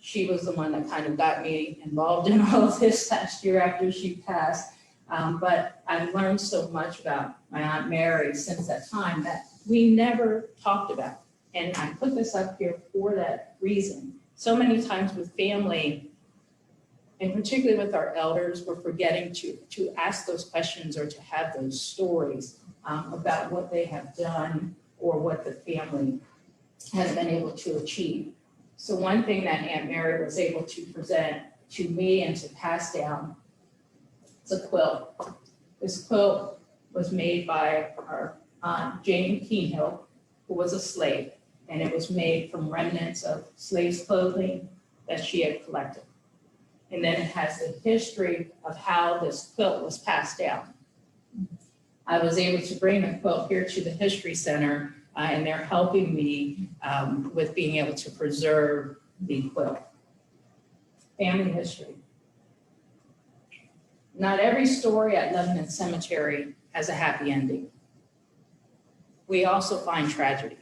she was the one that kind of got me involved in all of this last year after she passed. But I've learned so much about my Aunt Mary since that time that we never talked about. And I put this up here for that reason. So many times with family, and particularly with our elders, we're forgetting to ask those questions or to have those stories about what they have done or what the family has been able to achieve. So one thing that Aunt Mary was able to present to me and to pass down is a quilt. This quilt was made by our Aunt Jane Keenhill, who was a slave, and it was made from remnants of slaves' clothing that she had collected. And then it has the history of how this quilt was passed down. I was able to bring the quilt here to the History Center, and they're helping me with being able to preserve the quilt. Family history. Not every story at Lebanon Cemetery has a happy ending. We also find tragedy.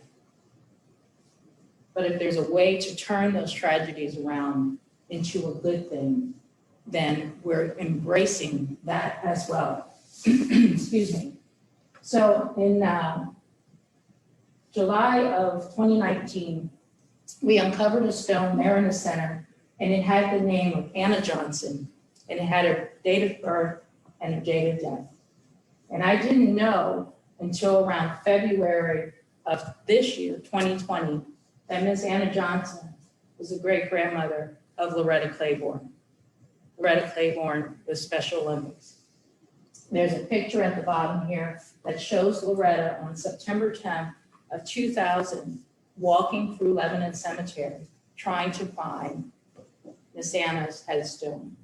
But if there's a way to turn those tragedies around into a good thing, then we're embracing that as well. Excuse me. So in July of 2019, we uncovered a stone there in the center, and it had the name of Anna Johnson, and it had her date of birth and her date of death. And I didn't know until around February of this year, 2020, that Miss Anna Johnson was a great-grandmother of Loretta Claiborne. Loretta Claiborne was Special Olympics. There's a picture at the bottom here that shows Loretta on September 10th of 2000 walking through Lebanon Cemetery trying to find Miss Anna's headstone.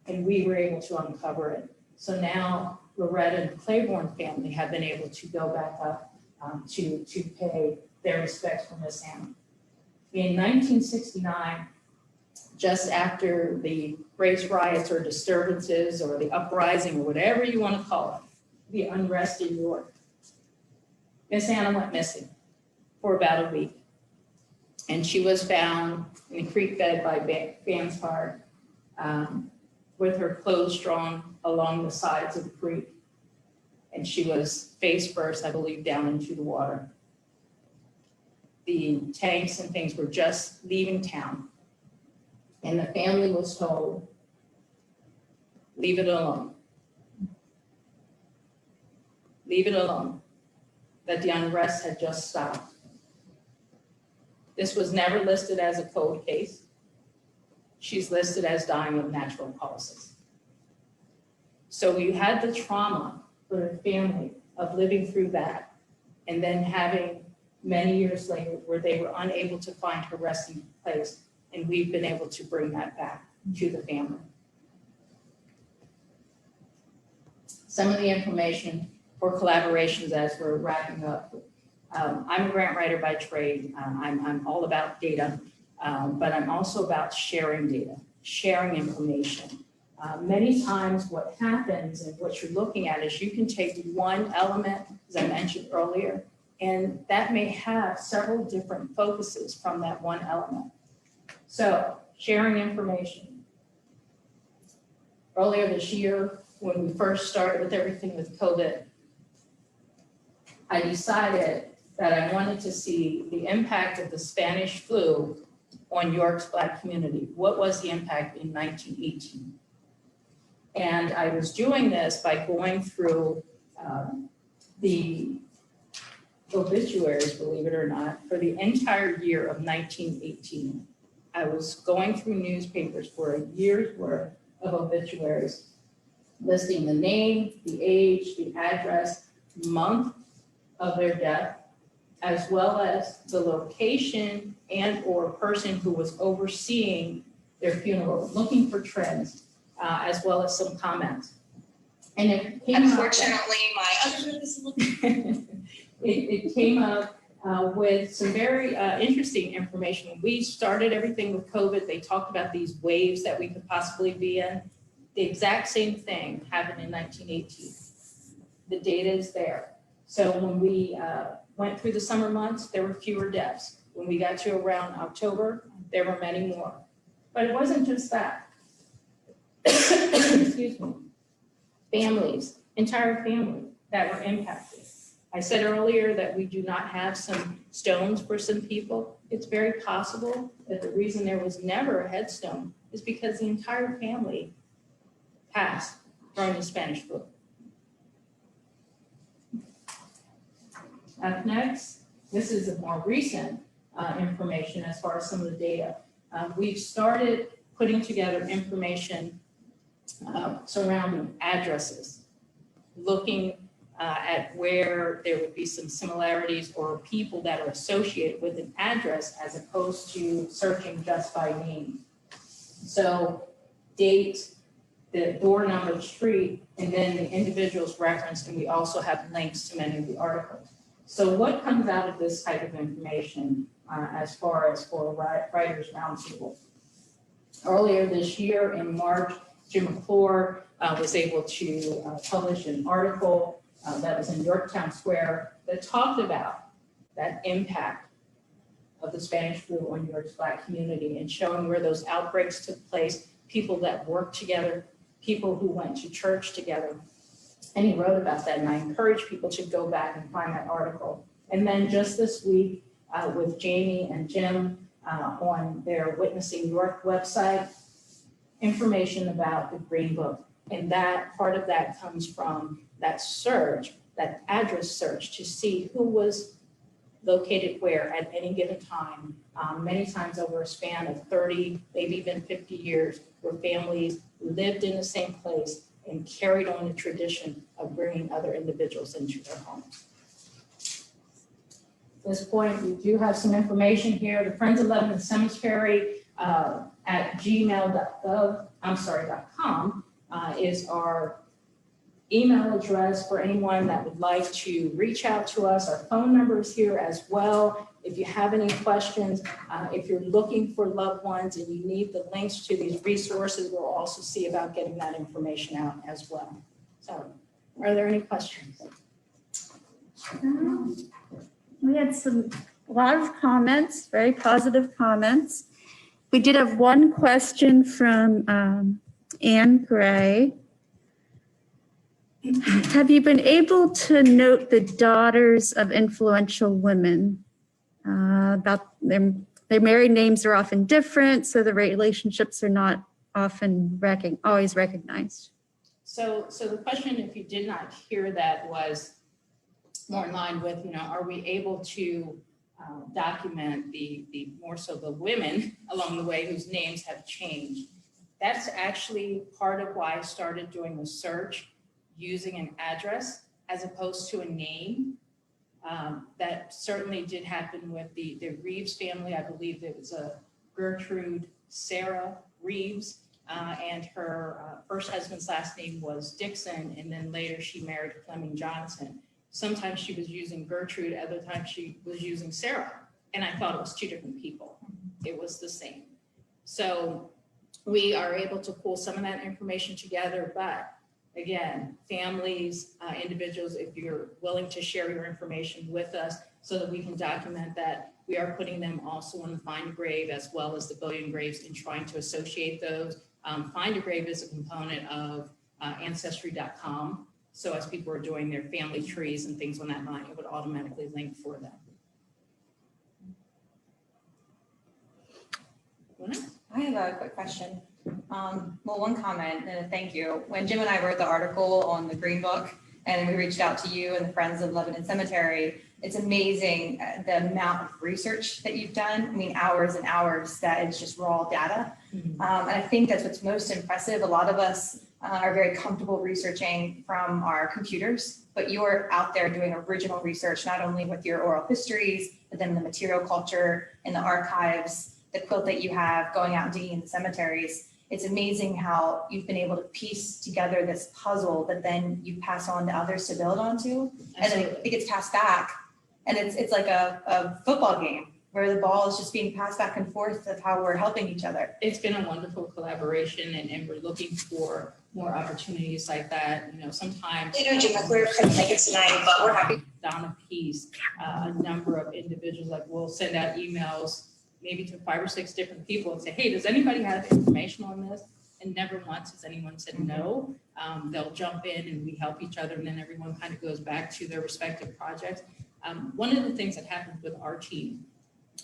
And we were able to uncover it. So now Loretta and the Claiborne family have been able to go back up to pay their respects for Miss Anna. In 1969, just after the race riots or disturbances or the uprising or whatever you want to call it, the unrest in York, Miss Anna went missing for about a week. And she was found in the creek bed by Bands Park with her clothes drawn along the sides of the creek. And she was face first, I believe, down into the water. The tanks and things were just leaving town. And the family was told, leave it alone. Leave it alone. That the unrest had just stopped. This was never listed as a cold case. She's listed as dying of natural causes. So we had the trauma for the family of living through that and then having many years later where they were unable to find her resting place, and we've been able to bring that back to the family. Some of the information for collaborations as we're wrapping up. I'm a grant writer by trade. I'm all about data, but I'm also about sharing data, sharing information. Many times what happens and what you're looking at is you can take one element, as I mentioned earlier, and that may have several different focuses from that one element. So sharing information. Earlier this year, when we first started with everything with COVID, I decided that I wanted to see the impact of the Spanish flu on York's Black community. What was the impact in 1918? And I was doing this by going through the obituaries, believe it or not, for the entire year of 1918. I was going through newspapers for a year's worth of obituaries, listing the name, the age, the address, month of their death, as well as the location and or person who was overseeing their funeral, looking for trends, as well as some comments. And it came Unfortunately, my other group is looking. it came up with some very interesting information. We started everything with COVID. They talked about these waves that we could possibly be in. The exact same thing happened in 1918. The data is there. So when we went through the summer months, there were fewer deaths. When we got to around October, there were many more. But it wasn't just that. Excuse me. Families, entire family that were impacted. I said earlier that we do not have some stones for some people. It's very possible that the reason there was never a headstone is because the entire family passed during the Spanish flu. Up next, this is a more recent information as far as some of the data. We've started putting together information surrounding addresses, looking at where there would be some similarities or people that are associated with an address as opposed to searching just by name. So date, the door number, street, and then the individual's referenced, and we also have links to many of the articles. So what comes out of this type of information as far as for Writers Roundtable? Earlier this year in March, Jim McClure was able to publish an article that was in Yorktown Square that talked about that impact of the Spanish flu on York's Black community and showing where those outbreaks took place, people that worked together, people who went to church together. And he wrote about that, and I encourage people to go back and find that article. And then just this week with Jamie and Jim on their Witnessing York website, information about the Green Book. And that part of that comes from that search, that address search to see who was located where at any given time, many times over a span of 30, maybe even 50 years, where families lived in the same place and carried on the tradition of bringing other individuals into their homes. At this point, we do have some information here. The Friends of Lebanon Cemetery at gmail.com is our email address for anyone that would like to reach out to us. Our phone number is here as well. If you have any questions, if you're looking for loved ones and you need the links to these resources, we'll also see about getting that information out as well. So, are there any questions? We had a lot of comments, very positive comments. We did have one question from Anne Gray. Have you been able to note the daughters of influential women? About their married names are often different, so the relationships are not often always recognized. So the question, if you did not hear that, was more in line with, are we able to document the more so the women along the way whose names have changed? That's actually part of why I started doing the search using an address as opposed to a name. That certainly did happen with the Reeves family. I believe it was a Gertrude Sarah Reeves, and her first husband's last name was Dixon, and then later she married Fleming Johnson. Sometimes she was using Gertrude, other times she was using Sarah, and I thought it was two different people. It was the same. So we are able to pull some of that information together. But again, families, individuals, if you're willing to share your information with us so that we can document that, we are putting them also on the Find a Grave as well as the Billion Graves and trying to associate those. Find a Grave is a component of Ancestry.com. So as people are doing their family trees and things on that line, it would automatically link for them. I have a quick question. Well, one comment and a thank you. When Jim and I wrote the article on the Green Book and we reached out to you and the Friends of Lebanon Cemetery, it's amazing the amount of research that you've done. I mean, hours and hours that is just raw data. And I think that's what's most impressive. A lot of us are very comfortable researching from our computers, but you're out there doing original research, not only with your oral histories, but then the material culture and the archives, the quilt that you have, going out and digging in the cemeteries. It's amazing how you've been able to piece together this puzzle that then you pass on to others to build onto. And then it gets passed back. And it's like a football game where the ball is just being passed back and forth of how we're helping each other. It's been a wonderful collaboration, and we're looking for more opportunities like that. You know, sometimes Jim, we're couldn't make it tonight, but we're happy. down a piece, a number of individuals, like we'll send out emails maybe to 5 or 6 different people and say, hey, does anybody have information on this? And never once has anyone said no. They'll jump in and we help each other, and then everyone kind of goes back to their respective projects. One of the things that happened with our team,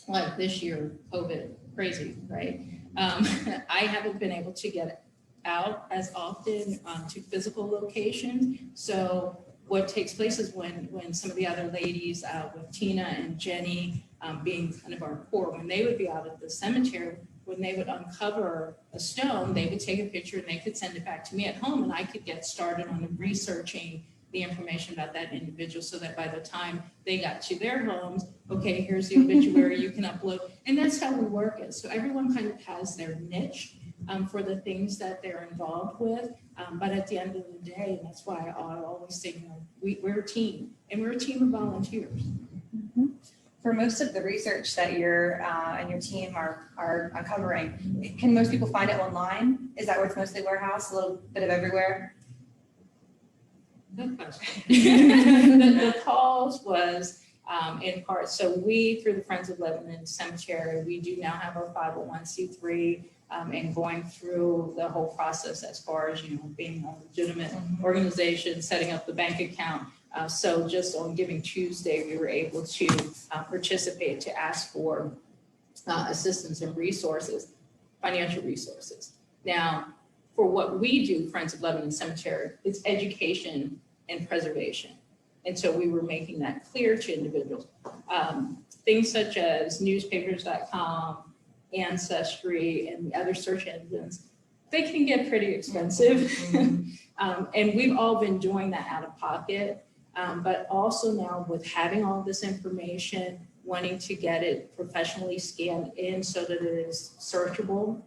like this year, COVID, crazy, right? I haven't been able to get out as often to physical locations. So what takes place is when some of the other ladies with Tina and Jenny being kind of our core, when they would be out at the cemetery, when they would uncover a stone, they would take a picture and they could send it back to me at home, and I could get started on researching the information about that individual so that by the time they got to their homes, okay, here's the obituary you can upload. And that's how we work it. So everyone kind of has their niche for the things that they're involved with. But at the end of the day, and that's why I always say, you know, we're a team, and we're a team of volunteers. For most of the research that you're and your team are uncovering, can most people find it online? Is that where it's mostly warehouse, a little bit of everywhere? Good question. The cause was in part, so we, through the Friends of Lebanon Cemetery, we do now have our 501c3 and going through the whole process as far as, you know, being a legitimate organization, setting up the bank account. So just on Giving Tuesday, we were able to participate to ask for assistance and resources, financial resources. Now, for what we do, Friends of Lebanon Cemetery, it's education and preservation. And so we were making that clear to individuals. Things such as newspapers.com, Ancestry, and the other search engines, they can get pretty expensive. And we've all been doing that out of pocket. But also now with having all this information, wanting to get it professionally scanned in so that it is searchable,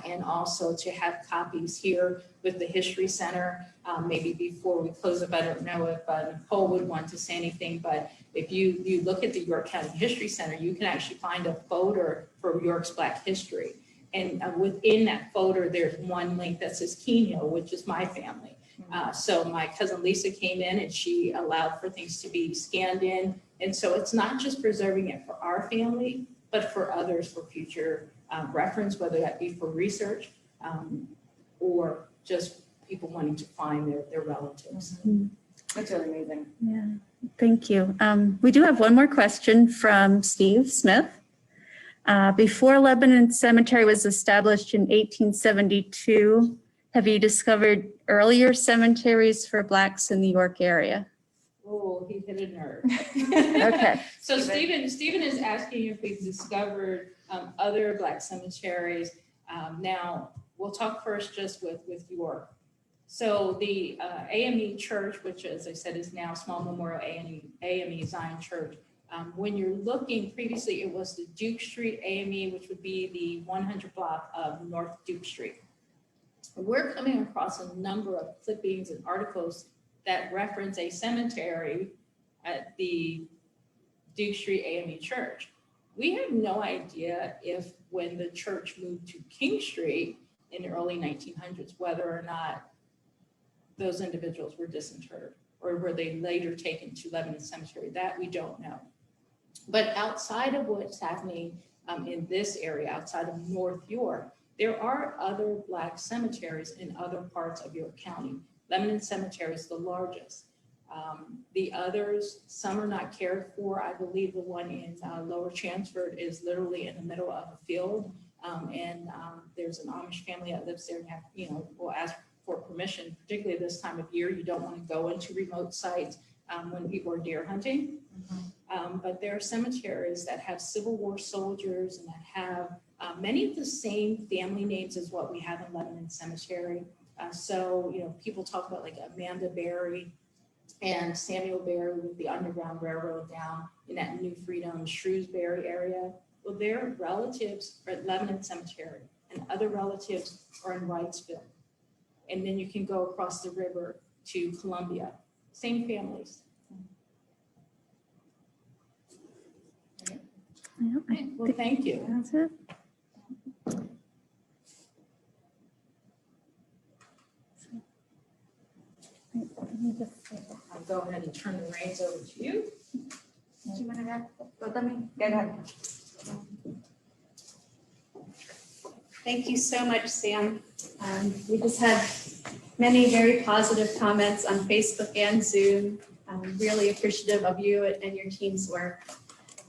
and also to have copies here with the History Center. Maybe before we close up, I don't know if Nicole would want to say anything, but if you look at the York County History Center, you can actually find a folder for York's Black history. And within that folder, there's one link that says Keno, which is my family. So my cousin Lisa came in and she allowed for things to be scanned in. And so it's not just preserving it for our family, but for others for future reference, whether that be for research or just people wanting to find their relatives. That's really amazing. Yeah, thank you. We do have one more question from Steve Smith. Before Lebanon Cemetery was established in 1872, have you discovered earlier cemeteries for Blacks in the York area? Oh, he hit a nerve. Okay. So Stephen is asking if we've discovered other Black cemeteries. Now, we'll talk first just with York. So the AME Church, which as I said is now Small Memorial AME Zion Church, when you're looking, previously it was the Duke Street AME, which would be the 100 block of North Duke Street. We're coming across a number of clippings and articles that reference a cemetery at the Duke Street AME Church. We have no idea if when the church moved to King Street in the early 1900s, whether or not those individuals were disinterred or were they later taken to Lebanon Cemetery. That we don't know. But outside of what's happening in this area, outside of North York, there are other Black cemeteries in other parts of York County. Lebanon Cemetery is the largest. The others, some are not cared for. I believe the one in Lower Chanceford is literally in the middle of a field. There's an Amish family that lives there and have, will ask for permission, particularly this time of year. You don't want to go into remote sites when people are deer hunting. But there are cemeteries that have Civil War soldiers and that have many of the same family names as what we have in Lebanon Cemetery. People talk about like Amanda Berry and Samuel Berry with the Underground Railroad down in that New Freedom, Shrewsbury area. Well, their relatives are at Lebanon Cemetery and other relatives are in Wrightsville. And then you can go across the river to Columbia, same families. Yeah, Okay, well, thank you. that's it. I'll go ahead and turn the reins over to you. Do you want to go también? Go ahead. Thank you so much, Sam. We just had many very positive comments on Facebook and Zoom. I'm really appreciative of you and your team's work.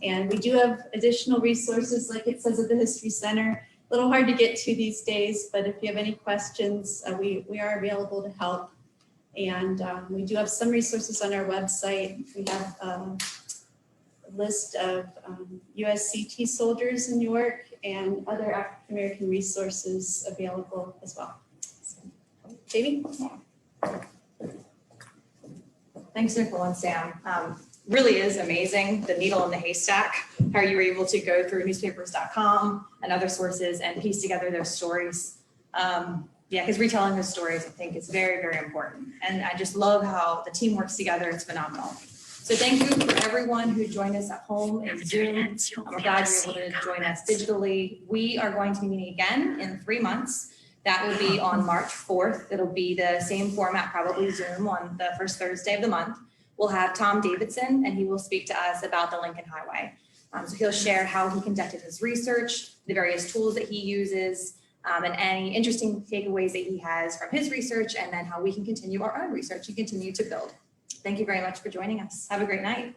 And we do have additional resources, like it says at the History Center. A little hard to get to these days, but if you have any questions, we are available to help. And we do have some resources on our website. We have a list of USCT soldiers in York and other African American resources available as well. So, Jamie? Thanks, Nicole and Sam. Really is amazing, the needle in the haystack, how you were able to go through newspapers.com and other sources and piece together those stories. Because retelling those stories, I think, is very, very important. And I just love how the team works together. It's phenomenal. So thank you for everyone who joined us at home in Zoom. We're glad you were able to join us digitally. We are going to be meeting again in 3 months. That will be on March 4th. It'll be the same format, probably Zoom on the first Thursday of the month. We'll have Tom Davidson, and he will speak to us about the Lincoln Highway. So he'll share how he conducted his research, the various tools that he uses, and any interesting takeaways that he has from his research, and then how we can continue our own research and continue to build. Thank you very much for joining us. Have a great night.